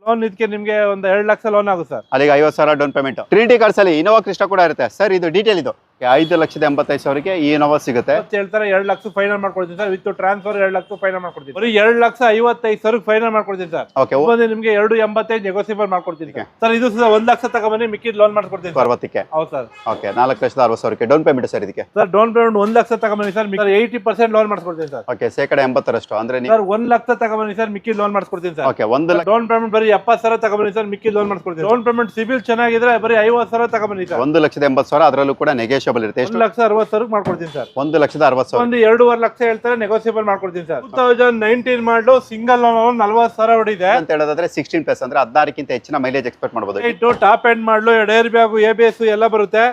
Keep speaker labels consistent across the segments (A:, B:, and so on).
A: Loan ಇದಕ್ಕೆ ನಿಮಗೆ ಒಂದು 2 ಲಕ್ಷ ಲೋನ್ ಆಗುತ್ತೆ ಸರ್.
B: ಅಲ್ಲಿಗೆ 50,000 ಡೌನ್ ಪೇಮೆಂಟ್. ಟ್ರಿನಿಟಿ ಕಾರ್ಸ್ ಅಲ್ಲಿ ಇನೋವಾ ಕ್ರಿಸ್ಟಾ ಕೂಡ ಇರುತ್ತೆ ಸರ್. ಇದು ಡೀಟೇಲ್ ಇದು 5,85,000ಗೆ ಈ ಇನೋವಾ ಸಿಗುತ್ತೆ.
A: ಹೇಳ್ತಾರೆ 2 ಲಕ್ಷ ಫೈನಲ್ ಮಾಡ್ಕೊಡ್ತೀನಿ sir. With transfer 2 lakh final ಮಾಡ್ಕೊಡ್ತೀನಿ. ಬರೀ 2,55,000 ಫೈನಲ್ ಮಾಡ್ಕೊಡ್ತೀನಿ ಸರ್.
B: ಓಕೆ,
A: ನಿಮಗೆ 2,85 ನೆಗೋಸಿಯಬಲ್ ಮಾಡ್ಕೊಡ್ತೀನಿ ಸರ್. ಇದು 1 ಲಕ್ಷ ತಗೊಂಬನ್ನಿ, ಮಿಕ್ಕಿದ ಲೋನ್ ಮಾಡ್ಕೊಡ್ತೀನಿ
B: 60ಕ್ಕೆ.
A: ಹೌದು sir.
B: Okay, 4,60,000 down payment sir. ಇದಕ್ಕೆ
A: ಸರ್ ಡೌನ್ ಪೇಮೆಂಟ್ 1 ಲಕ್ಷ ತಗೊಂಬನ್ನಿ ಸರ್. 80% ಲೋನ್ ಮಾಡ್ಕೊಡ್ತೀನಿ ಸರ್.
B: ಓಕೆ, ಶೇಕಡ 80ರಷ್ಟು ಅಂದ್ರೆ
A: ಸರ್ 1 ಲಕ್ಷ ತಗೊಂಬನ್ನಿ ಸರ್, ಮಿಕ್ಕಿದ ಲೋನ್ ಮಾಡ್ಕೊಡ್ತೀನಿ sir.
B: Okay, 1 lakh
A: down payment ಬರೀ 70,000 ತಗೊಂಬನ್ನಿ ಸರ್, ಮಿಕ್ಕಿದ ಲೋನ್ ಮಾಡ್ಕೊಡ್ತೀನಿ. ಡೌನ್ ಪೇಮೆಂಟ್ ಸಿಬಿಲ್ ಚೆನ್ನಾಗಿದ್ರೆ ಬರೀ 50,000 ತಗೊಂಬನ್ನಿ ಸರ್.
B: 1,80,000 ಅದರಲ್ಲೂ ಕೂಡ ನೆಗೋಷಿಯಬಲ್ ಇರುತ್ತೆ.
A: 1,60,000 ಮಾಡ್ಕೊಡ್ತೀನಿ ಸರ್.
B: 1,60,000
A: ಒಂದು 2.5 ಲಕ್ಷ ಹೇಳ್ತಾರೆ, ನೆಗೋಸಿಯಬಲ್ ಮಾಡ್ಕೊಡ್ತೀನಿ ಸರ್. 2019 ಮಾಡಲು ಸಿಂಗಲ್ ಲೋನ್ 40,000 ಹೊಡಿದೆ
B: ಅಂತ ಹೇಳೋದಾದ್ರೆ 16+ ಅಂದ್ರೆ 16ಕ್ಕಿಂತ ಹೆಚ್ಚಿನ ಮೈಲೇಜ್ ಎಕ್ಸ್ಪೆಕ್ಟ್ ಮಾಡಬಹುದು.
A: ಟಾಪ್ ಎಂಡ್ ಮಾಡಲು ಏರ್ ಬ್ಯಾಗ್, ABS ಎಲ್ಲ ಬರುತ್ತೆ.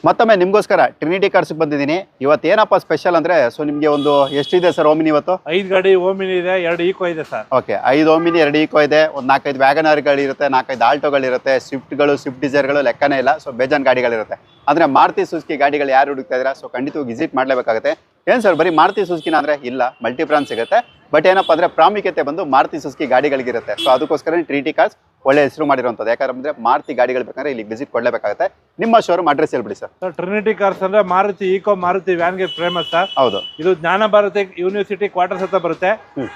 B: ಮತ್ತೊಮ್ಮೆ ನಿಮ್ಗೋಸ್ಕರ ಟ್ರಿನಿಟಿ ಕಾರ್ಸ್ ಬಂದಿದ್ದೀನಿ. ಇವತ್ತು ಏನಪ್ಪ ಸ್ಪೆಷಲ್ ಅಂದ್ರೆ, ಸೊ ನಿಮ್ಗೆ ಒಂದು ಎಷ್ಟಿದೆ ಸರ್ ಓಮಿನಿ ಇವತ್ತು?
A: 5 ಗಾಡಿ ಓಮಿನಿ ಇದೆ, 2 ಈಕೋ ಇದೆ ಸರ್.
B: ಓಕೆ, 5 ಓಮಿನಿ, 2 ಈಕೋ ಇದೆ, ಒಂದು 4-5 ವ್ಯಾಗನರ್ಗಳಿರುತ್ತೆ, 4-5 ಆಲ್ಟೋಗಳಿರುತ್ತೆ, ಸ್ವಿಫ್ಟ್ಗಳು, ಸ್ವಿಫ್ಟ್ ಡಿಸೈರ್ಗಳು ಲೆಕ್ಕನೇ ಇಲ್ಲ. ಸೊ ಬೇಜಾನ್ ಗಾಡಿಗಳಿರುತ್ತೆ. ಅಂದ್ರೆ ಮಾರುತಿ ಸುಜುಕಿ ಗಾಡಿಗಳು ಯಾರು ಹುಡುಕ್ತಾ ಇದ್ದೀರಾ, ಸೊ ಖಂಡಿತವಾಗಿ ವಿಸಿಟ್ ಮಾಡಲೇಬೇಕಾಗುತ್ತೆ. ಏನು ಸರ್ ಬರೀ ಮಾರುತಿ ಸುಜುಕಿನ ಅಂದ್ರೆ ಇಲ್ಲ, ಮಲ್ಟಿ ಬ್ರಾಂಡ್ ಸಿಗುತ್ತೆ. ಬಟ್ ಏನಪ್ಪ ಅಂದ್ರೆ ಪ್ರಾಮುಖ್ಯತೆ ಬಂದು ಮಾರುತಿ ಸುಜುಕಿ ಗಾಡಿಗಳಿಗಿರುತ್ತೆ. ಸೊ ಅದಕ್ಕೋಸ್ಕರ ಟ್ರಿನಿಟಿ ಕಾರ್ಸ್ ಒಳ್ಳೆ ಹೆಸರು ಮಾಡಿರುವಂಥದ್ದು. ಯಾಕಂದ್ರೆ ಮಾರುತಿ ಗಾಡಿಗಳು ಬೇಕಂದ್ರೆ ಇಲ್ಲಿ ವಿಸಿಟ್ ಕೊಡಲೇಬೇಕಾಗುತ್ತೆ. ನಿಮ್ಮ ಶೋರೂಮ್ ಅಡ್ರೆಸ್ ಹೇಳ್ಬಿಡಿ ಸರ್.
A: ಟ್ರಿನಿಟಿ ಕಾರ್ಸ್ ಅಂದ್ರೆ ಮಾರುತಿ ಈಕೋ, ಮಾರುತಿ ವ್ಯಾನ್ಗೆ ಫೇಮಸ್ ಸರ್.
B: ಹೌದು, ಇದು
A: ಜ್ಞಾನ ಭಾರತಿ ಯೂನಿವರ್ಸಿಟಿ ಕ್ವಾರ್ಟರ್ಸ್ ಹತ್ರ ಬರುತ್ತೆ.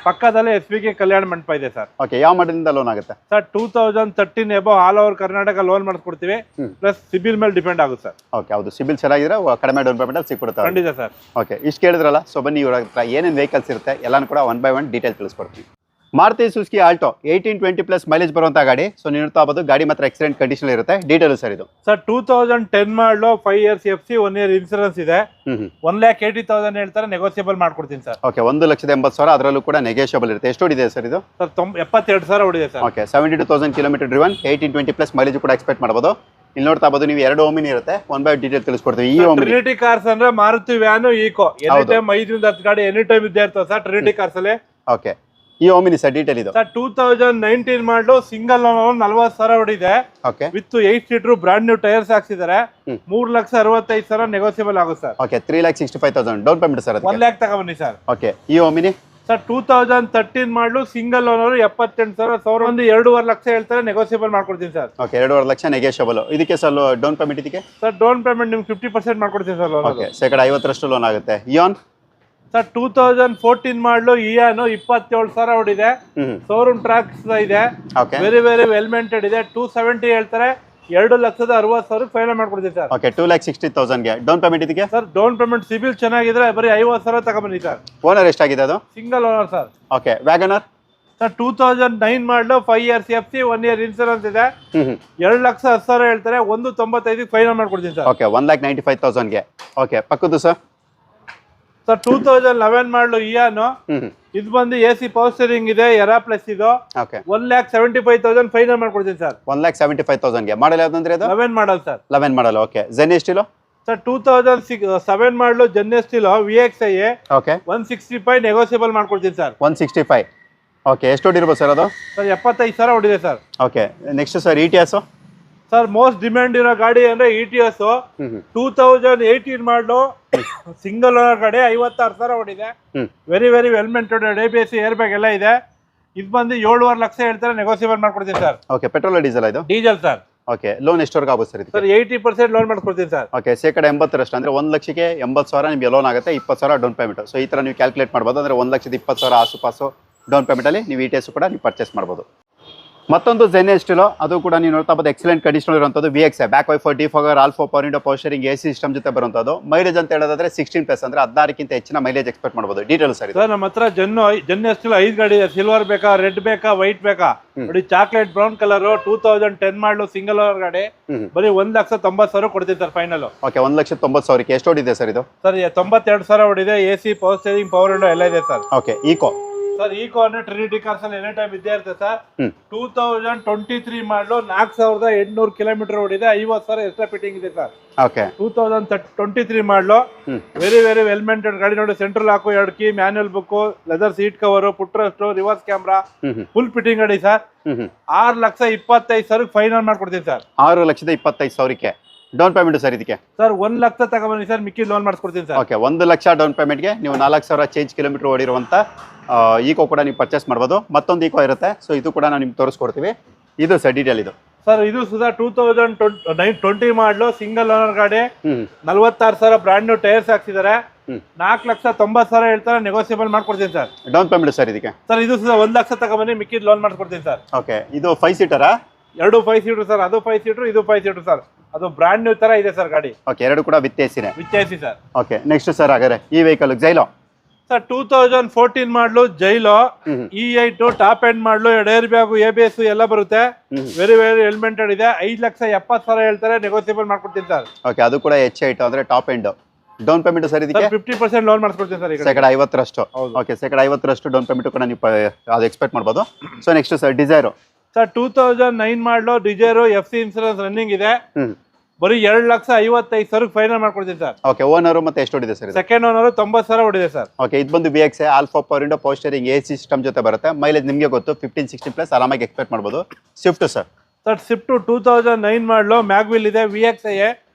A: ಪಕ್ಕದಲ್ಲೇ SBK ಕಲ್ಯಾಣ ಮಂಟಪ ಇದೆ ಸರ್.
B: ಓಕೆ, ಯಾವ ಮಾಡಲಿಂದ ಲೋನ್ ಆಗುತ್ತೆ
A: sir? 2013 above all over Karnataka loan ಮಾಡಿಸ್ಕೊಡ್ತೀವಿ. ಪ್ಲಸ್ ಸಿಬಿಲ್ ಮೇಲೆ ಡಿಪೆಂಡ್ ಆಗುತ್ತೆ ಸರ್.
B: ಓಕೆ, ಹೌದು, ಸಿಬಿಲ್ ಚೆನ್ನಾಗಿದ್ರೆ ಕಡಿಮೆ ಡೌನ್ ಪೇಮೆಂಟ್ ಅಲ್ಲಿ ಸಿಕ್ಬಿಡುತ್ತೆ.
A: ಖಂಡಿತ ಸರ್.
B: ಓಕೆ, ಇಷ್ಟು ಕೇಳಿದ್ರಲ್ಲ, ಸೊ ಬನ್ನಿ ಇವ್ರ ಹತ್ರ ಏನೇನು ವೆಹಿಕಲ್ಸ್ ಇರುತ್ತೆ ಎಲ್ಲಾನು ಕೂಡ 1 by 1 ಡೀಟೇಲ್ ತಿಳಿಸ್ಕೊಡ್ತೀವಿ. ಮಾರುತಿ ಸುಜುಕಿ ಆಲ್ಟೋ 18-20+ ಮೈಲೇಜ್ ಬರುವಂತ ಗಾಡಿ. ಸೊ ನೀವು ನೋಡ್ತಾ ಇರಬಹುದು, ಗಾಡಿ ಮಾತ್ರ ಎಕ್ಸಲೆಂಟ್ ಕಂಡೀಷನ್ ಇರುತ್ತೆ. ಡೀಟೇಲ್ ಸರ್ ಇದು
A: ಸರ್ 2010 ಮಾಡಲು 5 years FC, 1 year ಇನ್ಸೂರೆನ್ಸ್ ಇದೆ. 1,80,000 ಹೇಳ್ತಾರೆ, ನೆಗೋಸಿಯಬಲ್ ಮಾಡ್ಕೊಡ್ತೀನಿ ಸರ್.
B: ಓಕೆ, 1,80,000 ಅದರಲ್ಲೂ ಕೂಡ ನೆಗೋಷಿಯಬಲ್ ಇರುತ್ತೆ. ಎಷ್ಟು ಹೊಡಿದೆ ಸರ್ ಇದು?
A: ಸರ್ 72,000 ಹೊಡಿದೆ sir.
B: Okay, 72,000 kilometre driven, 18-20+ mileage ಕೂಡ ಎಕ್ಸ್ಪೆಕ್ಟ್ ಮಾಡಬಹುದು. ಇಲ್ಲಿ ನೋಡ್ತಾ ಇರಬಹುದು ನೀವು 2 ಓಮಿನಿ ಇರುತ್ತೆ. 1 by ಡೀಟೇಲ್ ತಿಳಿಸ್ಕೊಡ್ತೀವಿ. ಈ
A: ಟ್ರಿನಿಟಿ ಕಾರ್ಸ್ ಅಂದ್ರೆ Maruti van, Eeco any time 5-10 ಗಾಡಿ ಎನಿ ಟೈಮ್ ಇದ್ದೇ ಇರ್ತದೆ ಸರ್ ಟ್ರಿನಿಟಿ ಕಾರ್ಸ್ ಅಲ್ಲಿ.
B: ಓಕೆ, ಈ ಓಮಿನಿ ಸರ್ ಡೀಟೇಲ್ ಇದು
A: ಸರ್ 2019 ಮಾಡಲು ಸಿಂಗಲ್ ಲೋನ್ 40,000 ಹೊಡಿದೆ.
B: Okay,
A: with 8 seater brand new tyres ಹಾಕ್ಸಿದ್ದಾರೆ. 3,65,000 ನೆಗೋಸಿಯಬಲ್ ಆಗುತ್ತೆ sir.
B: Okay, 3,65,000 down payment sir.
A: 1 lakh ತಗೊಂಬನ್ನಿ ಸರ್.
B: ಓಕೆ, ಈ Omni
A: sir 2013 model single owner 78,000, ಒಂದು 2.5 ಲಕ್ಷ ಹೇಳ್ತಾರೆ, ನೆಗೋಸಿಯಬಲ್ ಮಾಡ್ಕೊಡ್ತೀನಿ ಸರ್.
B: Okay, 2.5 lakh negotiable. ಇದಕ್ಕೆ ಸರ್ ಡೌನ್ ಪೇಮೆಂಟ್ ಇದಕ್ಕೆ
A: ಸರ್ ಡೌನ್ ಪೇಮೆಂಟ್ ನಿಮ್ಗೆ 50% ಮಾಡ್ಕೊಡ್ತೀನಿ ಸರ್ ಲೋನ್.
B: ಓಕೆ, ಶೇಕಡ 50ರಷ್ಟು ಲೋನ್ ಆಗುತ್ತೆ. ಇಯಾನ್
A: ಸರ್ 2014 ಮಾಡಲು ಇಯಾನ್ 27,000 ಹೊಡಿದೆ. ಶೋರೂಮ್ ಟ್ರ್ಯಾಕ್ಸ್ ಇದೆ, ವೆರಿ ವೆರಿ ವೆಲ್ ಮೇಂಟೆಡ್ ಇದೆ. 270 ಹೇಳ್ತಾರೆ, 2,60,000 ಫೈನಲ್ ಮಾಡ್ಕೊಡ್ತೀವಿ ಸರ್.
B: ಓಕೆ, 2,60,000ಗೆ ಡೌನ್ ಪೇಮೆಂಟ್ ಇದಕ್ಕೆ
A: ಸರ್ ಡೌನ್ ಪೇಮೆಂಟ್ ಸಿಬಿಲ್ ಚೆನ್ನಾಗಿದ್ರೆ ಬರೀ 50,000 ತಗೊಂಬನ್ನಿ ಸರ್.
B: ಓನರ್ ಎಷ್ಟಾಗಿದೆ ಅದು?
A: Single owner sir.
B: Okay, WagonR
A: sir 2009 ಮಾಡಲು 5 years FC, 1 year ಇನ್ಸೂರೆನ್ಸ್ ಇದೆ. 2,10,000 ಹೇಳ್ತಾರೆ, 1,95 ಫೈನಲ್ ಮಾಡ್ಕೊಡ್ತೀನಿ ಸರ್.
B: ಓಕೆ, 1,95,000ಗೆ. ಓಕೆ, ಪಕ್ಕದ್ದು ಸರ್?
A: ಸರ್ 2011 ಮಾಡಲು ಇಯಾನ್, ಇದು ಬಂದು AC ಪವರ್ ಸ್ಟೀರಿಂಗ್ ಇದೆ, ಎರಾ ಪ್ಲಸ್ ಇದು.
B: ಓಕೆ,
A: 1,75,000 ಫೈನಲ್ ಮಾಡ್ಕೊಡ್ತೀನಿ ಸರ್.
B: 1,75,000ಗೆ. ಮಾಡಲ್ ಯಾವ್ದಂದ್ರೆ ಇದು?
A: 11 model sir.
B: 11 model. Okay, Zen Estilo?
A: Sir 2007 model Zen Estilo VXI.
B: Okay,
A: 165 negotiable ಮಾಡ್ಕೊಡ್ತೀನಿ ಸರ್.
B: 165. ಓಕೆ, ಎಷ್ಟು ಹೊಡಿರ್ಬೋದು ಸರ್ ಅದು?
A: ಸರ್ 75,000 ಹೊಡಿದೆ sir.
B: Okay, next sir ETS
A: sir most demand ಇರೋ ಗಾಡಿ ಅಂದ್ರೆ ETS. 2018 ಮಾಡಲು ಸಿಂಗಲ್ ಓನರ್ ಗಾಡಿ, 56,000 ಹೊಡಿದೆ. Very very well maintained, ABS air bag ಎಲ್ಲ ಇದೆ. ಇದು ಬಂದು 7.5 ಲಕ್ಷ ಹೇಳ್ತಾರೆ, ನೆಗೋಸಿಯಬಲ್ ಮಾಡ್ಕೊಡ್ತೀನಿ ಸರ್.
B: ಓಕೆ, ಪೆಟ್ರೋಲ್ ಡೀಸೆಲ್ ಇದು?
A: Diesel sir.
B: ಓಕೆ, ಲೋನ್ ಎಷ್ಟವರೆಗೂ ಆಗುತ್ತೆ ಸರ್?
A: ಸರ್ 80% ಲೋನ್ ಮಾಡ್ಕೊಡ್ತೀನಿ ಸರ್.
B: ಓಕೆ, ಶೇಕಡ 80ರಷ್ಟು ಅಂದ್ರೆ 1,80,000 ನಿಮಗೆ ಲೋನ್ ಆಗುತ್ತೆ. 20,000 ಡೌನ್ ಪೇಮೆಂಟ್. ಸೊ ಈ ತರ ನೀವು ಕ್ಯಾಲ್ಕುಲೇಟ್ ಮಾಡ್ಬೋದು. ಅಂದ್ರೆ 1,20,000 ಆಸುಪಾಸು ಡೌನ್ ಪೇಮೆಂಟ್ ಅಲ್ಲಿ ನೀವು ETS ಕೂಡ ನೀವು ಪರ್ಚೇಸ್ ಮಾಡ್ಬೋದು. ಮತ್ತೊಂದು ಜೆನ್ ಎಸ್ಟಿಲೋ, ಅದು ಕೂಡ ನೀವು ನೋಡ್ತಾ ಇರ್ಬೋದು, ಎಕ್ಸಲೆಂಟ್ ಕಂಡೀಷನ್ ಇರುವಂಥದ್ದು. VXI back wiper, defogger, alpha power window, power steering, AC system ಜೊತೆ ಬರುವಂಥದ್ದು. ಮೈಲೇಜ್ ಅಂತ ಹೇಳೋದಾದ್ರೆ 16+ ಅಂದ್ರೆ 16ಕ್ಕಿಂತ ಹೆಚ್ಚಿನ ಮೈಲೇಜ್ ಎಕ್ಸ್ಪೆಕ್ಟ್ ಮಾಡಬಹುದು. ಡೀಟೇಲ್ ಸರ್ ಇದು?
A: ಸರ್ ನಮ್ಮ ಹತ್ರ ಜೆನ್ ಎಸ್ಟಿಲೋ 5 ಗಾಡಿ ಇದೆ. ಸಿಲ್ವರ್ ಬೇಕಾ, ರೆಡ್ ಬೇಕಾ, ವೈಟ್ ಬೇಕಾ? ನೋಡಿ, ಚಾಕ್ಲೇಟ್ ಬ್ರೌನ್ ಕಲರ್ 2010 ಮಾಡಲು ಸಿಂಗಲ್ ಓನರ್ ಗಾಡಿ, ಬರೀ 1,90,000 ಕೊಡ್ತೀನಿ ಸರ್ ಫೈನಲ್.
B: ಓಕೆ, 1,90,000ಕ್ಕೆ ಎಷ್ಟು ಹೊಡಿದೆ ಸರ್ ಇದು?
A: ಸರ್ 92,000 ಹೊಡಿದೆ. AC power steering, power window ಎಲ್ಲ ಇದೆ sir.
B: Okay, Eeco
A: sir Eeco ಅಂದ್ರೆ ಟ್ರಿನಿಟಿ ಕಾರ್ಸ್ ಅಲ್ಲಿ ಎನಿ ಟೈಮ್ ಇದ್ದೇ ಇರುತ್ತೆ ಸರ್. 2023 ಮಾಡಲು 4,800 ಕಿಲೋಮೀಟರ್ ಓಡಿದೆ. 50,000 ಎಕ್ಸ್ಟ್ರಾ ಫಿಟ್ಟಿಂಗ್ ಇದೆ ಸರ್.
B: ಓಕೆ,
A: 2023 ಮಾಡಲು ವೆರಿ ವೆರಿ ವೆಲ್ ಮೇಂಟೆಡ್ ಗಾಡಿ. ನೋಡಿ, central lock, 2 key, manual book, leather seat cover, footrest, reverse camera, full fitting ಗಾಡಿ ಸರ್. 6,25,000 ಫೈನಲ್ ಮಾಡ್ಕೊಡ್ತೀನಿ ಸರ್.
B: 6,25,000ಕ್ಕೆ ಡೌನ್ ಪೇಮೆಂಟ್ ಸರ್ ಇದಕ್ಕೆ?
A: ಸರ್ 1 ಲಕ್ಷ ತಗೊಂಬನ್ನಿ ಸರ್, ಮಿಕ್ಕಿ ಲೋನ್ ಮಾಡಿಸ್ಕೊಡ್ತೀನಿ ಸರ್.
B: ಓಕೆ, 1 ಲಕ್ಷ ಡೌನ್ ಪೇಮೆಂಟ್ಗೆ ನೀವು 4,000 ಚೇಂಜ್ ಕಿಲೋಮೀಟರ್ ಓಡಿರುವಂಥ ಈಕೋ ಕೂಡ ನೀವು ಪರ್ಚೇಸ್ ಮಾಡ್ಬೋದು. ಮತ್ತೊಂದು ಈಕೋ ಇರುತ್ತೆ, ಸೊ ಇದು ಕೂಡ ನಾವು ನಿಮ್ಗೆ ತೋರಿಸ್ಕೊಡ್ತೀವಿ. ಇದು ಸರ್ ಡೀಟೇಲ್ ಇದು
A: ಸರ್. ಇದು ಸುಧಾ 2020 ಮಾಡಲು ಸಿಂಗಲ್ ಓನರ್ ಗಾಡಿ, 46,000 ಬ್ರ್ಯಾಂಡ್ ನ್ಯೂ ಟೈರ್ಸ್ ಹಾಕ್ಸಿದ್ದಾರೆ. 4,90,000 ಹೇಳ್ತಾರೆ, ನೆಗೋಸಿಯಬಲ್ ಮಾಡ್ಕೊಡ್ತೀನಿ ಸರ್.
B: ಡೌನ್ ಪೇಮೆಂಟ್ ಸರ್ ಇದಕ್ಕೆ?
A: ಸರ್ ಇದು ಸುಧಾ 1 ಲಕ್ಷ ತಗೊಂಬನ್ನಿ, ಮಿಕ್ಕಿ ಲೋನ್ ಮಾಡಿಸ್ಕೊಡ್ತೀನಿ ಸರ್.
B: ಓಕೆ, ಇದು 5 ಸೀಟರಾ?
A: ಎರಡು 5 ಸೀಟರ್ ಸರ್, ಅದು 5 ಸೀಟರ್, ಇದು 5 ಸೀಟರ್ ಸರ್. ಅದು ಬ್ರ್ಯಾಂಡ್ ನ್ಯೂ ತರ ಇದೆ ಸರ್ ಗಾಡಿ.
B: ಓಕೆ, ಎರಡು ಕೂಡ ವಿತ್ ಎಸಿನೇ?
A: With AC sir.
B: Okay, next sir ಹಾಗಾದ್ರೆ ಈ ವೆಹಿಕಲ್ ಜೈಲೋ
A: ಸರ್ 2014 ಮಾಡಲು ಜೈಲೋ E8 ಟಾಪ್ ಎಂಡ್ ಮಾಡಲು, 2 ಏರ್ ಬ್ಯಾಗು, ABS ಎಲ್ಲ ಬರುತ್ತೆ. ವೆರಿ ವೆರಿ ಎಲಿಮೆಂಟೆಡ್ ಇದೆ. 5,70,000 ಹೇಳ್ತಾರೆ, ನೆಗೋಸಿಯಬಲ್ ಮಾಡ್ಕೊಡ್ತೀನಿ ಸರ್.
B: ಓಕೆ, ಅದು ಕೂಡ H8 ಅಂದ್ರೆ top end. Down payment sir ಇದಕ್ಕೆ?
A: 50% ಲೋನ್ ಮಾಡಿಸ್ಕೊಡ್ತೀನಿ ಸರ್.
B: ಶೇಕಡ 50ರಷ್ಟು. ಓಕೆ, ಶೇಕಡ 50ರಷ್ಟು ಡೌನ್ ಪೇಮೆಂಟ್ ಕೂಡ ನೀವು ಅದು ಎಕ್ಸ್ಪೆಕ್ಟ್ ಮಾಡ್ಬೋದು. So next sir Dzire
A: sir 2009 ಮಾಡಲು ಡಿಸೈರು, FC ಇನ್ಸೂರೆನ್ಸ್ ರನ್ನಿಂಗ್ ಇದೆ. ಬರೀ 2,55,000 ಫೈನಲ್ ಮಾಡ್ಕೊಡ್ತೀನಿ ಸರ್.
B: ಓಕೆ, ಓನರ್ ಮತ್ತೆ ಎಷ್ಟು ಹೊಡಿದೆ ಸರ್?
A: ಸೆಕೆಂಡ್ ಓನರ್ 90,000 ಹೊಡಿದೆ ಸರ್.
B: ಓಕೆ, ಇದು ಬಂದು VX Alpha power window, power steering, AC system ಜೊತೆ ಬರುತ್ತೆ. ಮೈಲೇಜ್ ನಿಮಗೆ ಗೊತ್ತು, 15-16 ಪ್ಲಸ್ ಆರಾಮಾಗಿ ಎಕ್ಸ್ಪೆಕ್ಟ್ ಮಾಡ್ಬೋದು. Swift sir?
A: ಸರ್ ಸ್ವಿಫ್ಟ್ 2009 ಮಾಡಲು, ಮ್ಯಾಗ್ವಿಲ್ ಇದೆ, VXI,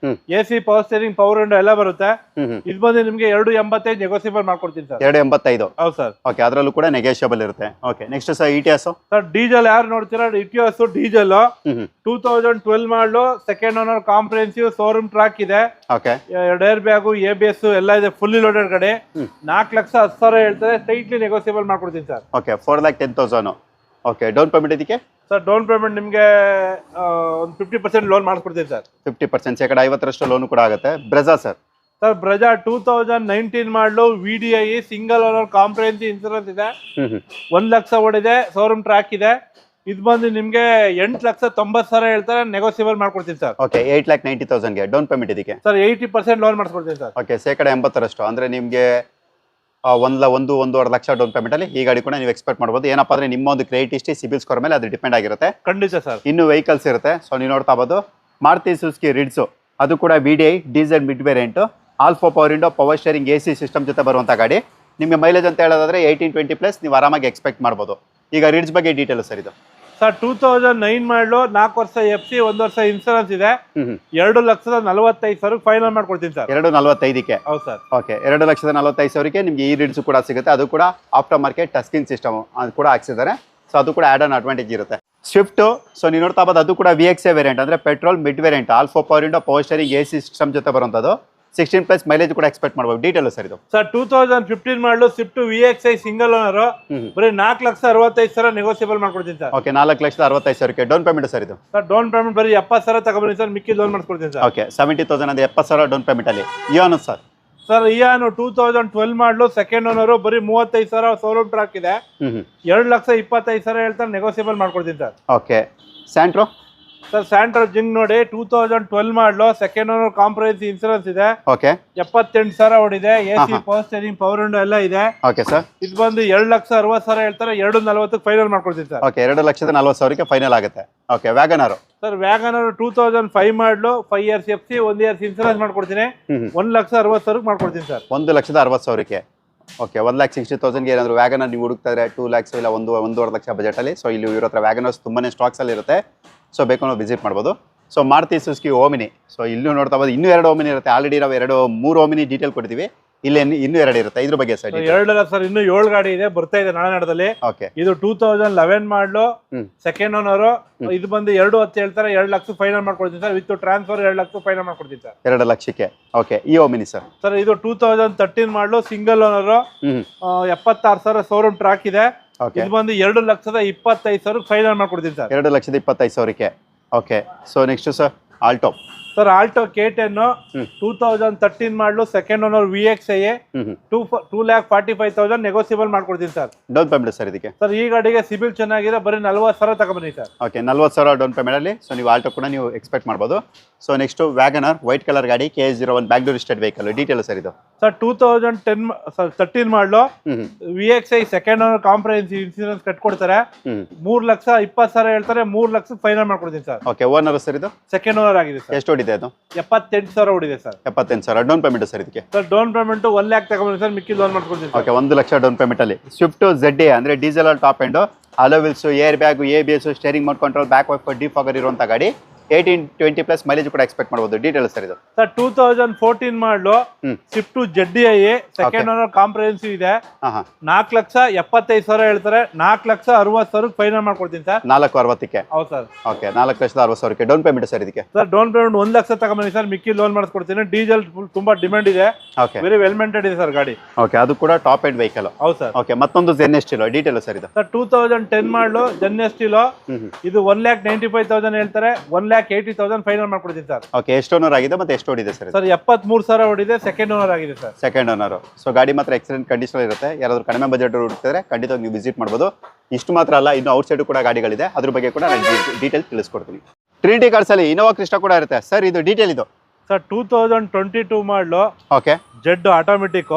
A: AC power steering, power window ಎಲ್ಲ ಬರುತ್ತೆ. ಇದು ಬಂದು ನಿಮಗೆ 2,85 ನೆಗೋಸಿಯಬಲ್ ಮಾಡ್ಕೊಡ್ತೀನಿ ಸರ್.
B: 2,85?
A: ಹೌದು ಸರ್.
B: ಓಕೆ, ಅದರಲ್ಲೂ ಕೂಡ ನೆಗೋಷಿಯಬಲ್ ಇರುತ್ತೆ. Okay, next sir ETS
A: sir. Diesel ಯಾರು ನೋಡ್ತೀರಾ, ETS diesel 2012 model, second owner, comprehensive, showroom track ಇದೆ.
B: ಓಕೆ,
A: 2 ಏರ್ ಬ್ಯಾಗು, ABS ಎಲ್ಲ ಇದೆ, ಫುಲ್ಲಿ ಲೋಡೆಡ್ ಗಾಡಿ. 4,10,000 ಹೇಳ್ತಾರೆ, ಸ್ಟ್ರೈಟ್ಲಿ ನೆಗೋಸಿಯಬಲ್ ಮಾಡ್ಕೊಡ್ತೀನಿ sir.
B: Okay, 4,10,000. Okay, down payment ಇದಕ್ಕೆ?
A: ಸರ್ ಡೌನ್ ಪೇಮೆಂಟ್ ನಿಮಗೆ ಒಂದು 50% ಲೋನ್ ಮಾಡಿಸ್ಕೊಡ್ತೀನಿ ಸರ್.
B: 50%, ಶೇಕಡ 50ರಷ್ಟು ಲೋನು ಕೂಡ ಆಗುತ್ತೆ. ಬ್ರೆಜಾ ಸರ್?
A: ಸರ್ ಬ್ರೆಜಾ 2019 ಮಾಡಲು, VDI, single owner, comprehensive insurance ಇದೆ. 1 ಲಕ್ಷ ಓಡಿದೆ, ಶೋರೂಮ್ ಟ್ರ್ಯಾಕ್ ಇದೆ. ಇದು ಬಂದು ನಿಮಗೆ 8,90,000 ಹೇಳ್ತಾರೆ, ನೆಗೋಸಿಯಬಲ್ ಮಾಡ್ಕೊಡ್ತೀನಿ ಸರ್.
B: ಓಕೆ, 8,90,000ಗೆ ಡೌನ್ ಪೇಮೆಂಟ್ ಇದಕ್ಕೆ?
A: ಸರ್ 80% ಲೋನ್ ಮಾಡಿಸ್ಕೊಡ್ತೀನಿ ಸರ್.
B: ಓಕೆ, ಶೇಕಡ 80ರಷ್ಟು ಅಂದ್ರೆ ನಿಮಗೆ 1-1.5 ಲಕ್ಷ ಡೌನ್ ಪೇಮೆಂಟ್ ಅಲ್ಲಿ ಈ ಗಾಡಿ ಕೂಡ ನೀವು ಎಕ್ಸ್ಪೆಕ್ಟ್ ಮಾಡ್ಬೋದು. ಏನಪ್ಪಾ ಅಂದ್ರೆ ನಿಮ್ಮ ಒಂದು ಕ್ರೆಡಿಟ್ ಹಿಸ್ಟ್ರಿ, ಸಿಬಿಲ್ ಸ್ಕೋರ್ ಮೇಲೆ ಅದು ಡಿಪೆಂಡ್ ಆಗಿರುತ್ತೆ.
A: ಖಂಡಿತ ಸರ್.
B: ಇನ್ನು ವೆಹಿಕಲ್ಸ್ ಇರುತ್ತೆ, ಸೊ ನೀವು ನೋಡ್ತಾ ಇರ್ಬೋದು. ಮಾರುತಿ ಸುಜುಕಿ ರಿಡ್ಸು, ಅದು ಕೂಡ VDI diesel mid variant, alpha power window, power steering, AC system ಜೊತೆ ಬರುವಂಥ ಗಾಡಿ. ನಿಮಗೆ ಮೈಲೇಜ್ ಅಂತ ಹೇಳೋದಾದ್ರೆ 18-20 ಪ್ಲಸ್ ನೀವು ಆರಾಮಾಗಿ ಎಕ್ಸ್ಪೆಕ್ಟ್ ಮಾಡ್ಬೋದು. ಈಗ ರಿಡ್ಸ್ ಬಗ್ಗೆ ಡೀಟೇಲ್ ಸರ್ ಇದು?
A: ಸರ್ 2009 ಮಾಡಲು, 4 ವರ್ಷ FC, 1 ವರ್ಷ ಇನ್ಸೂರೆನ್ಸ್ ಇದೆ. 2,45,000 ಫೈನಲ್ ಮಾಡ್ಕೊಡ್ತೀನಿ ಸರ್.
B: 2,45ಕ್ಕೆ?
A: ಹೌದು ಸರ್.
B: ಓಕೆ, 2,45,000ಕ್ಕೆ ನಿಮಗೆ ಈ ರಿಡ್ಸ್ ಕೂಡ ಸಿಗುತ್ತೆ. ಅದು ಕೂಡ after market touch screen system ಅದು ಕೂಡ ಹಾಕ್ಸಿದ್ದಾರೆ. ಸೊ ಅದು ಕೂಡ ಆಡ್ ಆನ್ ಅಡ್ವಾಂಟೇಜ್ ಇರುತ್ತೆ. ಸ್ವಿಫ್ಟ್, ಸೊ ನೀವು ನೋಡ್ತಾ ಇರ್ಬೋದು, ಅದು ಕೂಡ VXI ವೇರಿಯಂಟ್ ಅಂದ್ರೆ petrol mid variant, alpha power window, power steering, AC system ಜೊತೆ ಬರುವಂಥದ್ದು. 16 ಪ್ಲಸ್ ಮೈಲೇಜ್ ಕೂಡ ಎಕ್ಸ್ಪೆಕ್ಟ್ ಮಾಡ್ಬೋದು. ಡೀಟೇಲ್ ಸರ್ ಇದು?
A: ಸರ್ 2015 ಮಾಡಲು, ಸ್ವಿಫ್ಟ್ VXI ಸಿಂಗಲ್ ಓನರ್, ಬರೀ 4,65,000 ನೆಗೋಸಿಯಬಲ್ ಮಾಡ್ಕೊಡ್ತೀನಿ ಸರ್.
B: ಓಕೆ, 4,65,000ಕ್ಕೆ ಡೌನ್ ಪೇಮೆಂಟ್ ಸರ್ ಇದು?
A: ಸರ್ ಡೌನ್ ಪೇಮೆಂಟ್ ಬರೀ 70,000 ತಗೊಂಡ್ಬನ್ನಿ ಸರ್, ಮಿಕ್ಕಿ ಲೋನ್ ಮಾಡ್ಕೊಡ್ತೀನಿ ಸರ್.
B: ಓಕೆ, 70,000 ಅಂದ್ರೆ 70,000 ಡೌನ್ ಪೇಮೆಂಟ್ ಅಲ್ಲಿ. ಇಯಾನು sir?
A: Sir ಇಯಾನು 2012 model, second owner, ಬರೀ 35,000 ಶೋರೂಮ್ ಟ್ರ್ಯಾಕ್ ಇದೆ. 2,25,000 ಹೇಳ್ತಾರೆ, ನೆಗೋಸಿಯಬಲ್ ಮಾಡ್ಕೊಡ್ತೀನಿ sir.
B: Okay, Santro
A: sir? Santro Xing ನೋಡಿ, 2012 model, second owner, comprehensive insurance ಇದೆ.
B: ಓಕೆ,
A: 78,000 ಓಡಿದೆ. AC power steering, power window ಎಲ್ಲ ಇದೆ.
B: Okay sir.
A: ಇದು ಬಂದು 2,60,000 ಹೇಳ್ತಾರೆ, 2,40,000 ಫೈನಲ್ ಮಾಡ್ಕೊಡ್ತೀನಿ ಸರ್.
B: ಓಕೆ, 2,40,000ಕ್ಕೆ ಫೈನಲ್ ಆಗುತ್ತೆ. Okay, WagonR
A: sir? WagonR 2005 model, 5 years FC, 1 years insurance ಮಾಡ್ಕೊಡ್ತೀನಿ. 1,60,000 ಮಾಡ್ಕೊಡ್ತೀನಿ ಸರ್.
B: 1,60,000ಕ್ಕೆ. ಓಕೆ, 1,60,000ಗೆ ಏನಾದ್ರು ವ್ಯಾಗನರ್ ನೀವು ಹುಡುಕ್ತಾ ಇದ್ರೆ 2 lakhs ಇಲ್ಲ 1.5 ಲಕ್ಷ ಬಜೆಟಲ್ಲಿ. ಸೊ ಇಲ್ಲಿ ಇರೋ ಹತ್ರ ವ್ಯಾಗನರ್ಸ್ ತುಂಬಾನೇ ಸ್ಟಾಕ್ಸಲ್ಲಿ ಇರುತ್ತೆ. ಸೊ ಬೇಕು ನಾವು ವಿಸಿಟ್ ಮಾಡ್ಬೋದು. So Maruti Suzuki Omni, so ಇಲ್ಲೂ ನೋಡ್ತಾ ಇರ್ಬೋದು, ಇನ್ನೂ 2 ಓಮಿನಿ ಇರುತ್ತೆ. ಆಲ್ರೆಡಿ ನಾವು 3 ಓಮಿನಿ ಡೀಟೇಲ್ ಕೊಡ್ತೀವಿ. ಇಲ್ಲಿ ಇನ್ನೂ 2 ಇರುತ್ತೆ. ಇದ್ರ ಬಗ್ಗೆ ಸರ್?
A: 2 ಸರ್, ಇನ್ನೂ 7 ಗಾಡಿ ಇದೆ, ಬರ್ತಾ ಇದೆ ನಾಳೆ ನಾಡದಲ್ಲಿ.
B: ಓಕೆ,
A: ಇದು 2011 ಮಾಡಲು, ಸೆಕೆಂಡ್ ಓನರ್. ಇದು ಬಂದು 2,10,000 ಹೇಳ್ತಾರೆ, 2 ಲಕ್ಷ ಫೈನಲ್ ಮಾಡ್ಕೊಡ್ತೀನಿ sir. With transfer 2 lakh final ಮಾಡ್ಕೊಡ್ತೀನಿ ಸರ್.
B: 2 ಲಕ್ಷಕ್ಕೆ. ಓಕೆ, ಈ ಓಮಿನಿ ಸರ್?
A: ಸರ್ ಇದು 2013 model, single owner, 76,000 showroom track ಇದೆ. ಇದು ಬಂದು 2,25,000 ಫೈನಲ್ ಮಾಡ್ಕೊಡ್ತೀನಿ ಸರ್.
B: 2,25,000ಕ್ಕೆ. Okay, so next sir Alto?
A: Sir Alto K10 2013 model, second owner, VXI, 2,45,000 negotiable ಮಾಡ್ಕೊಡ್ತೀನಿ ಸರ್.
B: ಡೌನ್ ಪೇಮೆಂಟ್ ಸರ್ ಇದಕ್ಕೆ?
A: ಸರ್ ಈ ಗಾಡಿಗೆ ಸಿಬಿಲ್ ಚೆನ್ನಾಗಿದೆ, ಬರೀ 40,000 ತಗೊಂಬನ್ನಿ ಸರ್.
B: ಓಕೆ, 40,000 ಡೌನ್ ಪೇಮೆಂಟ್ ಅಲ್ಲಿ. ಸೊ ನೀವು ಆಲ್ಟೋ ಕೂಡ ನೀವು ಎಕ್ಸ್ಪೆಕ್ಟ್ ಮಾಡ್ಬೋದು. So next WagonR, white colour ಗಾಡಿ, KS01 Bangalore state vehicle. Detail sir ಇದು?
A: Sir 2013 model, VXI second owner, comprehensive insurance ಕಟ್ಕೊಡ್ತಾರೆ. 3,20,000 ಹೇಳ್ತಾರೆ, 3 ಲಕ್ಷ ಫೈನಲ್ ಮಾಡ್ಕೊಡ್ತೀನಿ ಸರ್.
B: ಓಕೆ, ಓನರ್ ಸರ್ ಇದು?
A: ಸೆಕೆಂಡ್ ಓನರ್ ಆಗಿದೆ ಸರ್.
B: ಎಷ್ಟು ಹೊಡಿದೆ ಅದು?
A: 78,000 ಹೊಡಿದೆ ಸರ್.
B: 78,000 ಡೌನ್ ಪೇಮೆಂಟ್ ಸರ್ ಇದಕ್ಕೆ?
A: ಸರ್ ಡೌನ್ ಪೇಮೆಂಟ್ 1 lakh ತಗೊಂಡ್ಬನ್ನಿ ಸರ್, ಮಿಕ್ಕಿ ಲೋನ್ ಮಾಡ್ಕೊಡ್ತೀನಿ.
B: ಓಕೆ, 1 ಲಕ್ಷ ಡೌನ್ ಪೇಮೆಂಟ್ ಅಲ್ಲಿ. ಸ್ವಿಫ್ಟ್ ZA ಅಂದ್ರೆ diesel top end, alloy wheels, air bag, ABS, steering mode control, back wiper, defogger ಇರುವಂತ ಗಾಡಿ. 18-20 ಪ್ಲಸ್ ಮೈಲೇಜ್ ಕೂಡ expect ಮಾಡ್ಬೋದು. ಡೀಟೇಲ್ಸ್ ಸರ್ ಇದು
A: sir 2014 model Swift ZDI second owner comprehensive ಇದೆ. 4,75,000 ಹೇಳ್ತಾರೆ. 4,60,000 final ಮಾಡ್ಕೊಡ್ತೀನಿ ಸರ್.
B: 4,60,000ಕ್ಕೆ.
A: ಹೌದು sir.
B: Okay, 4,60,000 down payment sir ಇದಕ್ಕೆ.
A: ಸರ್ ಡೌನ್ ಪೇಮೆಂಟ್ 1 ಲಕ್ಷ ತಗೊಂಬನ್ನಿ ಸರ್, ಮಿಕ್ಕಿ ಲೋನ್ ಮಾಡಿಸ್ಕೊಡ್ತೀನಿ. ಡೀಸೆಲ್ ತುಂಬಾ ಡಿಮ್ಯಾಂಡ್ ಇದೆ, ವೆರಿ ವೆಲ್ ಮೇಂಟೈನ್ ಇದೆ ಸರ್ ಗಾಡಿ.
B: ಓಕೆ, ಅದು ಕೂಡ ಟಾಪ್ ಎಂಡ್ ವೆಹಿಕಲ್.
A: ಹೌದು ಸರ್.
B: ಓಕೆ, ಮತ್ತೊಂದು ಜೆನ್ ಎಸ್ಟಿಲೋ ಡೀಟೇಲ್ ಸರ್ ಇದು.
A: ಸರ್ 2010 ಮಾಡಲು ಜೆನ್ ಎಸ್ಟಿಲೋ ಇದು 1,95,000 ಹೇಳ್ತಾರೆ. 1,80,000 ಫೈನಲ್ ಮಾಡ್ಕೊಡ್ತೀನಿ ಸರ್.
B: ಓಕೆ, ಎಷ್ಟು ಓನರ್ ಆಗಿದೆ ಮತ್ತೆ ಎಷ್ಟು ಓಡಿದೆ ಸರ್?
A: ಸರ್ 73,000 ಓಡಿದೆ, ಸೆಕೆಂಡ್ ಓನರ್ ಆಗಿದೆ ಸರ್.
B: Second owner. ಸೊ ಗಾಡಿ ಮಾತ್ರ ಎಕ್ಸಲೆಂಟ್ ಕಂಡೀಷನ್ ಇರುತ್ತೆ. ಯಾರಾದ್ರೂ ಕಡಿಮೆ ಬಜೆಟ್ ಹುಡುಕ್ತಿದ್ರೆ ಖಂಡಿತವಾಗಿ ನೀವು ವಿಸಿಟ್ ಮಾಡ್ಬೋದು. ಇಷ್ಟು ಮಾತ್ರ ಅಲ್ಲ, ಇನ್ನು ಔಟ್ ಸೈಡ್ ಕೂಡ ಗಾಡಿಗಳಿದೆ, ಅದ್ರ ಬಗ್ಗೆ ಕೂಡ ನಾನು ಡೀಟೇಲ್ ತಿಳಿಸ್ಕೊಡ್ತೀನಿ. ಟ್ರಿನಿಟಿ ಕಾರ್ಸ್ ಅಲ್ಲಿ ಇನೋವಾ ಕ್ರಿಸ್ಟಾ ಕೂಡ ಇರುತ್ತೆ ಸರ್. ಇದು ಡೀಟೇಲ್ ಇದು
A: ಸರ್ 2022 ಮಾಡಲು.
B: Okay,
A: Z automatic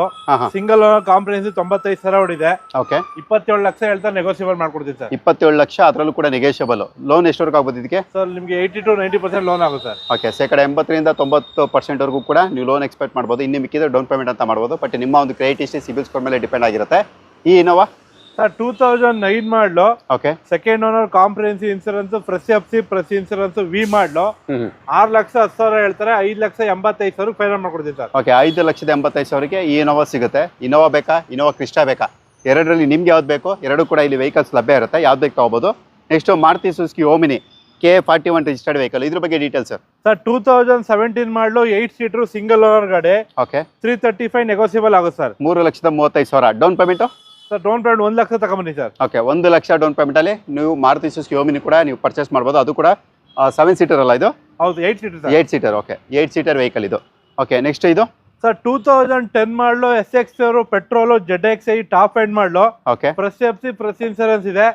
A: single owner comprehensive 95,000 ಓಡಿದೆ.
B: ಓಕೆ,
A: 27 ಲಕ್ಷ ಹೇಳ್ತಾರೆ, ನೆಗೋಸಿಯಬಲ್ ಮಾಡ್ಕೊಡ್ತೀನಿ ಸರ್.
B: 27 ಲಕ್ಷ, ಅದರಲ್ಲೂ ಕೂಡ ನೆಗೋಷಿಯಬಲ್. ಲೋನ್ ಎಷ್ಟವರೆಗೂ ಆಗ್ಬೋದು ಇದಕ್ಕೆ?
A: ಸರ್ ನಿಮಗೆ 80-90% ಲೋನ್ ಆಗುತ್ತೆ ಸರ್.
B: ಓಕೆ, 80% ವರೆಗೂ ಕೂಡ ನೀವು ಲೋನ್ ಎಕ್ಸ್ಪೆಕ್ಟ್ ಮಾಡ್ಬೋದು. ಇನ್ನು ಮಿಕ್ಕಿದ್ರೆ ಡೌನ್ ಪೇಮೆಂಟ್ ಅಂತ ಮಾಡ್ಬೋದು. ಬಟ್ ನಿಮ್ಮ ಒಂದು ಕ್ರೆಡಿಟ್ ಹಿಸ್ಟ್ರಿ, ಸಿಬಿಲ್ ಸ್ಕೋರ್ ಮೇಲೆ ಡಿಪೆಂಡ್ ಆಗಿರುತ್ತೆ. ಈ ಇನೋವಾ
A: ಸರ್ 2009 ಮಾಡಲು.
B: Okay,
A: second owner comprehensive insurance, fresh FC, press insurance, ವಿ ಮಾಡಲು. 6,10,000 ಹೇಳ್ತಾರೆ. 5,85,000 ಫೈನಲ್ ಮಾಡ್ಕೊಡ್ತೀನಿ ಸರ್.
B: ಓಕೆ, 5,85,000ಗೆ ಈ ಇನೋವಾ ಸಿಗುತ್ತೆ. ಇನೋವಾ ಬೇಕಾ, ಇನೋವಾ ಕ್ರಿಸ್ಟಾ ಬೇಕಾ? ಎರಡರಲ್ಲಿ ನಿಮ್ಗೆ ಯಾವ್ದು ಬೇಕೋ ಎರಡು ಕೂಡ ಇಲ್ಲಿ ವೆಹಿಕಲ್ಸ್ ಲಭ್ಯ ಇರುತ್ತೆ. ಯಾವ್ದು ಬೇಕು ತಗೋಬೋದು. Next Maruti Suzuki Omni K41 registered vehicle, ಇದ್ರ ಬಗ್ಗೆ details sir.
A: Sir 2017 model 8 seater single owner ಗಾಡಿ.
B: ಓಕೆ,
A: 335 ನೆಗೋಸಿಯಬಲ್ ಆಗುತ್ತೆ sir.
B: 3,35,000 down payment.
A: Sir down payment 1 lakh ತಗೊಂಬನ್ನಿ sir.
B: Okay, 1 lakh down payment ಅಲ್ಲಿ ನೀವು ಮಾರುತಿ ಸುಜುಕಿ ಓಮಿನಿ ಕೂಡ ನೀವು ಪರ್ಚೇಸ್ ಮಾಡ್ಬೋದು. ಅದು ಕೂಡ 7 ಸೀಟರ್ ಅಲ್ಲ ಇದು?
A: ಹೌದು, 8 seater.
B: 8 seater. Okay, 8 seater vehicle ಇದು. ಓಕೆ, ನೆಕ್ಸ್ಟ್ ಇದು
A: sir 2010 model SX petrol ZXi top end model.
B: Okay,
A: fresh FC, press insurance ಇದೆ.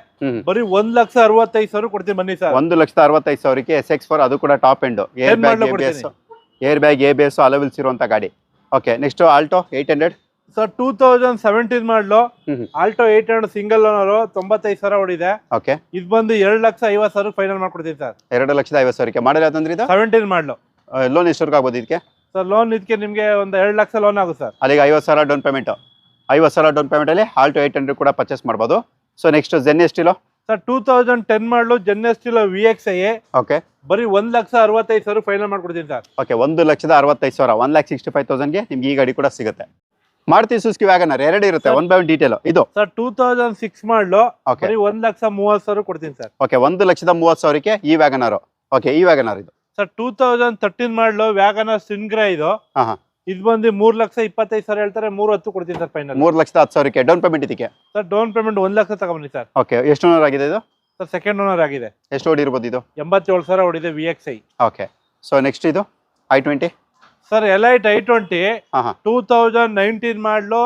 A: ಬರೀ 1,65,000 ಕೊಡ್ತೀನಿ ಬನ್ನಿ ಸರ್.
B: 1,65,000ಕ್ಕೆ SX4, ಅದು ಕೂಡ top end. Air bag, ABS alloy wheels ಇರುವಂತ ಗಾಡಿ. Okay, next Alto 800.
A: ಸರ್ 2017 ಮಾಡಲು ಆಲ್ಟೋ 800 ಸಿಂಗಲ್ ಓನರ್ 95,000 ಓಡಿದೆ.
B: ಓಕೆ,
A: ಇದು ಬಂದು 2,50,000 ಫೈನಲ್ ಮಾಡ್ಕೊಡ್ತೀನಿ ಸರ್.
B: 2,50,000ಕ್ಕೆ ಮಾಡಲ್ ಯಾವ್ದಂದ್ರೆ ಇದು
A: 17 ಮಾಡಲು.
B: ಲೋನ್ ಎಷ್ಟವರೆಗೂ ಆಗ್ಬೋದು ಇದಕ್ಕೆ?
A: ಸರ್ ಲೋನ್ ಇದಕ್ಕೆ ನಿಮಗೆ ಒಂದು 2 ಲಕ್ಷ ಲೋನ್ ಆಗುತ್ತೆ ಸರ್.
B: ಅಲ್ಲಿಗೆ 50,000 ಡೌನ್ ಪೇಮೆಂಟ್. 50,000 ಡೌನ್ ಪೇಮೆಂಟ್ ಅಲ್ಲಿ ಆಲ್ಟೋ 800 ಕೂಡ ಪರ್ಚೇಸ್ ಮಾಡ್ಬೋದು. So next Zen Estilo.
A: Sir 2010 model Zen Estilo VXi.
B: Okay,
A: ಬರೀ 1,65,000 ಫೈನಲ್ ಮಾಡ್ಕೊಡ್ತೀನಿ ಸರ್.
B: ಓಕೆ, 1,65,000, 1,65,000ಗೆ ನಿಮ್ಗೆ ಈ ಗಾಡಿ ಕೂಡ ಸಿಗುತ್ತೆ. ಮಾರುತಿ ಸುಜುಕಿ ವ್ಯಾಗನರ್ ಎರಡು ಇರುತ್ತೆ. 1 ಬೈ 1 ಡೀಟೇಲ್ ಇದು.
A: ಸರ್ 2006 ಮಾಡಲು. ಬರೀ 1,30,000 ಕೊಡ್ತೀನಿ ಸರ್.
B: ಓಕೆ, 1,30,30,000ಕ್ಕೆ ಈ ವ್ಯಾಗನರ್. ಓಕೆ, ಈ ವ್ಯಾಗನರ್ ಇದು.
A: ಸರ್ 2013 ಮಾಡಲು ವ್ಯಾಗನರ್ ಸಿನ್ಗ್ರಾ ಇದು. ಇದು ಬಂದು 3,25,000 ಹೇಳ್ತಾರೆ. 3,10,000 ಕೊಡ್ತೀನಿ ಸರ್ ಫೈನಲ್.
B: 3,10,000ಕ್ಕೆ ಡೌನ್ ಪೇಮೆಂಟ್ ಇದಕ್ಕೆ?
A: ಸರ್ ಡೌನ್ ಪೇಮೆಂಟ್ 1 ಲಕ್ಷ ತಗೊಂಬನ್ನಿ ಸರ್.
B: ಓಕೆ, ಎಷ್ಟು ಓನರ್ ಆಗಿದೆ ಇದು?
A: ಸರ್ ಸೆಕೆಂಡ್ ಓನರ್ ಆಗಿದೆ.
B: ಎಷ್ಟು ಓಡಿರ್ಬೋದು ಇದು?
A: 87,000 ಓಡಿದೆ VXi.
B: ಓಕೆ, ಸೊ ನೆಕ್ಸ್ಟ್ ಇದು i20.
A: Sir elite i20 2019 model.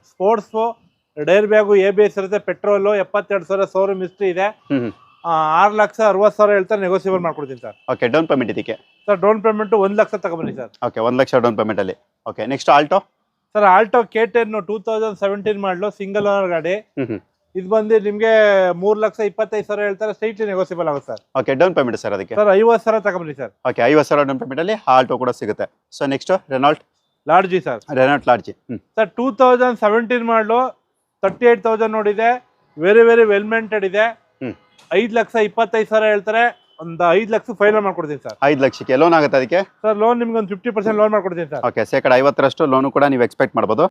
A: Sports, ಡೈರ್ ಬ್ಯಾಗು, ABS ಇರುತ್ತೆ. ಪೆಟ್ರೋಲ್ 72,000 ಶೋರೂಮ್ ಹಿಸ್ಟ್ರಿ ಇದೆ. 6,60,000 ಹೇಳ್ತಾರೆ, ನೆಗೋಸಿಯಬಲ್ ಮಾಡ್ಕೊಡ್ತೀನಿ ಸರ್.
B: ಓಕೆ, ಡೌನ್ ಪೇಮೆಂಟ್ ಇದಕ್ಕೆ?
A: ಸರ್ ಡೌನ್ ಪೇಮೆಂಟ್ 1 ಲಕ್ಷ ತಗೊಂಬನ್ನಿ sir.
B: Okay, 1 lakh down payment ಅಲ್ಲಿ. Okay, next Alto.
A: Sir Alto K10 2017 ಮಾಡಲು ಸಿಂಗಲ್ ಓನರ್ ಗಾಡಿ. ಇದು ಬಂದು ನಿಮಗೆ 3,25,000 ಹೇಳ್ತಾರೆ. ಸ್ಟ್ರೈಟ್ಲಿ ನೆಗೋಸಿಯಬಲ್ ಆಗುತ್ತೆ sir.
B: Okay, down payment sir ಅದಕ್ಕೆ?
A: ಸರ್ 50,000 ತಗೊಂಬನ್ನಿ ಸರ್.
B: ಓಕೆ, 50,000 ಡೌನ್ ಪೇಮೆಂಟ್ ಅಲ್ಲಿ ಆಲ್ಟೋ ಕೂಡ ಸಿಗುತ್ತೆ. So next Renault
A: Lodgy sir.
B: Renault Lodgy
A: sir 2017 model 38,000 ನೋಡಿದೆ. ವೆರಿ ವೆರಿ ವೆಲ್ ಮೇಂಟೆಡ್ ಇದೆ. 5,25,000 ಹೇಳ್ತಾರೆ. ಒಂದು 5 ಲಕ್ಷ ಫೈನಲ್ ಮಾಡ್ಕೊಡ್ತೀನಿ ಸರ್.
B: 5 ಲಕ್ಷಕ್ಕೆ ಲೋನ್ ಆಗುತ್ತೆ ಅದಕ್ಕೆ?
A: ಸರ್ ಲೋನ್ ನಿಮ್ಗೆ ಒಂದು 50% ಲೋನ್ ಮಾಡ್ಕೊಡ್ತೀನಿ ಸರ್.
B: ಓಕೆ, 50% ಲೋನು ಕೂಡ ನೀವು ಎಕ್ಸ್ಪೆಕ್ಟ್ ಮಾಡ್ಬೋದು.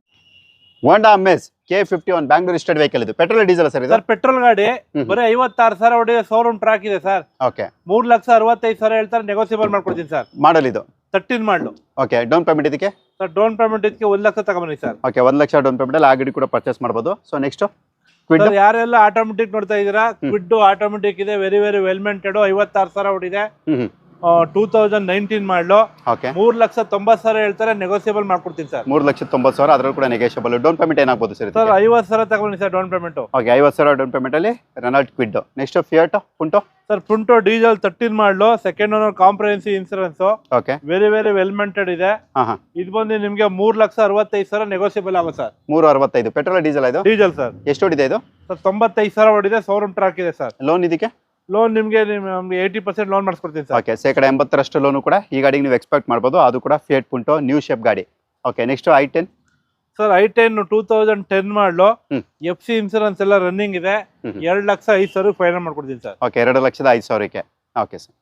B: Honda Amaze K51 Bangalore registered vehicle ಇದು. ಪೆಟ್ರೋಲ್ ಡೀಸೆಲ್ ಸರ್ ಇದು?
A: ಸರ್ ಪೆಟ್ರೋಲ್ ಗಾಡಿ. ಬರೀ 56,000 ಓಡಿದೆ. ಶೋರೂಮ್ ಟ್ರ್ಯಾಕ್ ಇದೆ ಸರ್.
B: ಓಕೆ,
A: 3,65,000 ಹೇಳ್ತಾರೆ. ನೆಗೋಸಿಯಬಲ್ ಮಾಡ್ಕೊಡ್ತೀನಿ ಸರ್.
B: ಮಾಡಲ್ ಇದು
A: 13 ಮಾಡಲು.
B: ಓಕೆ, ಡೌನ್ ಪೇಮೆಂಟ್ ಇದಕ್ಕೆ?
A: ಸರ್ ಡೌನ್ ಪೇಮೆಂಟ್ ಇದಕ್ಕೆ 1 ಲಕ್ಷ ತಗೊಂಬನ್ನಿ sir.
B: Okay, 1 lakh down payment ಅಲ್ಲಿ ಆ ಗಾಡಿ ಕೂಡ ಪರ್ಚೇಸ್ ಮಾಡ್ಬೋದು. So next Kwid.
A: ಯಾರೆಲ್ಲ ಆಟೋಮೆಟಿಕ್ ನೋಡ್ತಾ ಇದೀರಾ, ಕ್ವಿಡ್ ಆಟೋಮೆಟಿಕ್ ಇದೆ. Very very well ಮೇಂಟೆಡ್. 56,000 ಓಡಿದೆ. 2019 ಮಾಡಲು. 3,90,000 ಹೇಳ್ತಾರೆ. ನೆಗೋಸಿಯಬಲ್ ಮಾಡ್ಕೊಡ್ತೀನಿ ಸರ್.
B: 3,90,000 ಅದ್ರಲ್ಲಿ ಕೂಡ ನೆಗೋಸಿಯಬಲ್. ಡೌನ್ ಪೇಮೆಂಟ್ ಏನಾಗಬಹುದು ಸರ್?
A: ಸರ್ 50,000 ತಗೊಂಡಿ sir down payment.
B: Okay, 50,000 down payment ಅಲ್ಲಿ Renault Kwid. Next Fiat Punto.
A: Sir Punto diesel 13 model. Second owner comprehensive insurance.
B: Okay,
A: very very well maintained ಇದೆ. ಇದು ಬಂದು ನಿಮಗೆ 3,65,000 ನೆಗೋಸಿಯಬಲ್ ಆಗುತ್ತೆ ಸರ್.
B: 365. ಪೆಟ್ರೋಲ್ ಡೀಸೆಲ್ ಇದು?
A: Diesel sir.
B: ಎಷ್ಟು ಓಡಿದೆ ಇದು?
A: ಸರ್ 95,000 ಓಡಿದೆ. ಶೋರೂಮ್ ಟ್ರ್ಯಾಕ್ ಇದೆ ಸರ್.
B: ಲೋನ್ ಇದಕ್ಕೆ?
A: ಲೋನ್ ನಿಮಗೆ 80% ಲೋನ್ ಮಾಡಿಸ್ಕೊಡ್ತೀನಿ ಸರ್.
B: ಓಕೆ, 80% ಲೋನು ಕೂಡ ಈ ಗಾಡಿಗೆ ನೀವು ಎಕ್ಸ್ಪೆಕ್ಟ್ ಮಾಡ್ಬೋದು. ಅದು ಕೂಡ ಫಿಯಟ್ ಪುಂಟೋ ನ್ಯೂ ಶೇಪ್ ಗಾಡಿ. Okay, next i10.
A: Sir i10 2010 ಮಾಡಲು. FC ಇನ್ಸೂರೆನ್ಸ್ ಎಲ್ಲ ರನ್ನಿಂಗ್ ಇದೆ. 2,05,000 ಫೈನಲ್ ಮಾಡ್ಕೊಡ್ತೀನಿ ಸರ್.
B: ಓಕೆ, 2,05,000ಕ್ಕೆ. Okay sir.